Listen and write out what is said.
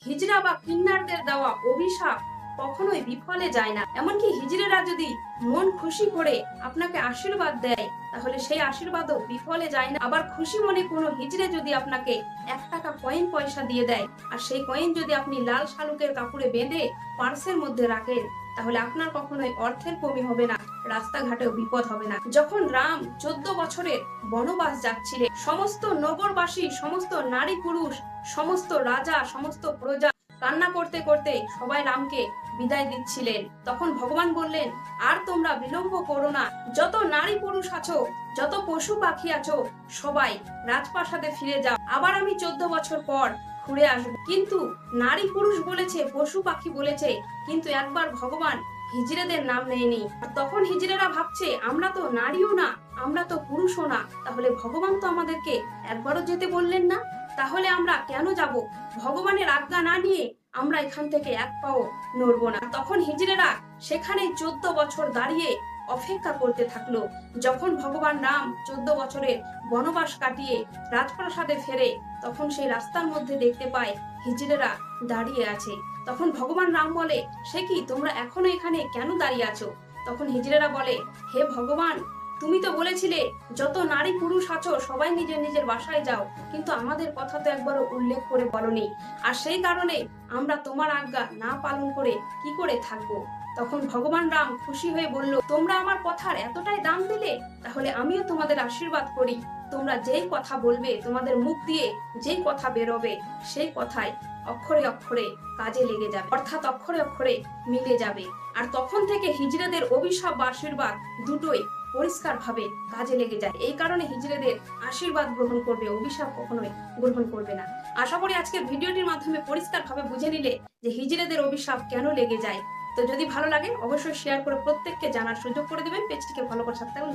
হিজড়া বা কিন্নারদের দেওয়া অভিশাপ কখনোই বিফলে যায় না। এমনকি হিজড়েরা যদি মন খুশি করে আপনাকে আশীর্বাদ দেয়, তাহলে সেই আশীর্বাদও বিফলে যায় না। আবার খুশি মনে কোনো হিজড়ে যদি আপনাকে 1 টাকা কয়েন পয়সা দিয়ে দেয়, আর সেই কয়েন যদি আপনি লাল শালুকের কাপড়ে বেঁধে পার্সের মধ্যে রাখেন, তাহলে আপনার কখনোই অর্থের কমি হবে না, রাস্তাঘাটেও বিপদ হবে না। যখন রাম 14 বছরের বনবাস যাচ্ছিলেন, সমস্ত নগরবাসী, সমস্ত নারী পুরুষ, সমস্ত রাজা, সমস্ত প্রজা কান্না করতে করতে সবাই রামকে বিদায় দিচ্ছিলেন। তখন ভগবান বললেন, আর তোমরা বিলম্ব করো না, যত নারী পুরুষ আছো, যত পশু পাখি আছো, সবাই রাজপ্রাসাদে ফিরে যাও, আবার আমি 14 বছর পর ঘুরে আসবো। কিন্তু নারী পুরুষ বলেছে, পশু পাখি বলেছে, কিন্তু একবার ভগবান হিজড়েদের নাম নেয়নি। তখন হিজড়েরা ভাবছে, আমরা তো নারীও না, আমরা তো পুরুষও না, তাহলে ভগবান তো আমাদেরকে একবারও যেতে বললেন না, তাহলে আমরা কেন যাব? ভগবানের আজ্ঞা না নিয়ে আমরা এখান থেকে এক পাও নড়বো না। তখন হিজড়েরা সেখানে 14 বছর দাঁড়িয়ে অপেক্ষা করতে থাকলো। যখন ভগবান রাম 14 বছরের বনবাস কাটিয়ে রাজপ্রাসাদে ফেরে, তখন সেই রাস্তার মধ্যে দেখতে পায় হিজড়েরা দাঁড়িয়ে আছে। তখন ভগবান রাম বলে, সে কি, তোমরা এখনো এখানে কেন দাঁড়িয়ে আছো? তখন হিজড়েরা বলে, হে ভগবান, তুমি তো বলেছিলে যত নারী পুরুষ আছো সবাই নিজের নিজের বাসায় যাও, কিন্তু আমাদের কথা তো একবারও উল্লেখ করে বলনি, আর সেই কারণে আমরা তোমার আজ্ঞা না পালন করে কি করে থাকবো। তখন ভগবান রাম খুশি হয়ে বলল, তোমরা আমার কথার এতটাই দাম দিলে, তাহলে আমিও তোমাদের আশীর্বাদ করি, তোমরা যেই কথা বলবে, তোমাদের মুখ দিয়ে যেই কথা বেরোবে, সেই কথাই অক্ষরে অক্ষরে কাজে লেগে যাবে, অর্থাৎ অক্ষরে অক্ষরে মিলে যাবে। আর তখন থেকে হিজড়েদের অভিশাপ বা আশীর্বাদ দুটোই পরিষ্কার ভাবে কাজে লেগে যায়। এই কারণে হিজড়েদের আশীর্বাদ গ্রহণ করবে, অভিশাপ কখনোই গ্রহণ করবে না। আশা করি আজকের ভিডিওটির মাধ্যমে পরিষ্কার ভাবে বুঝে নিলে যে হিজড়েদের অভিশাপ কেন লেগে যায়। তো যদি ভালো লাগে অবশ্যই শেয়ার করে প্রত্যেককে জানার সুযোগ করে দেবেন, পেজটিকে ফলো করে সাথে থাকুন।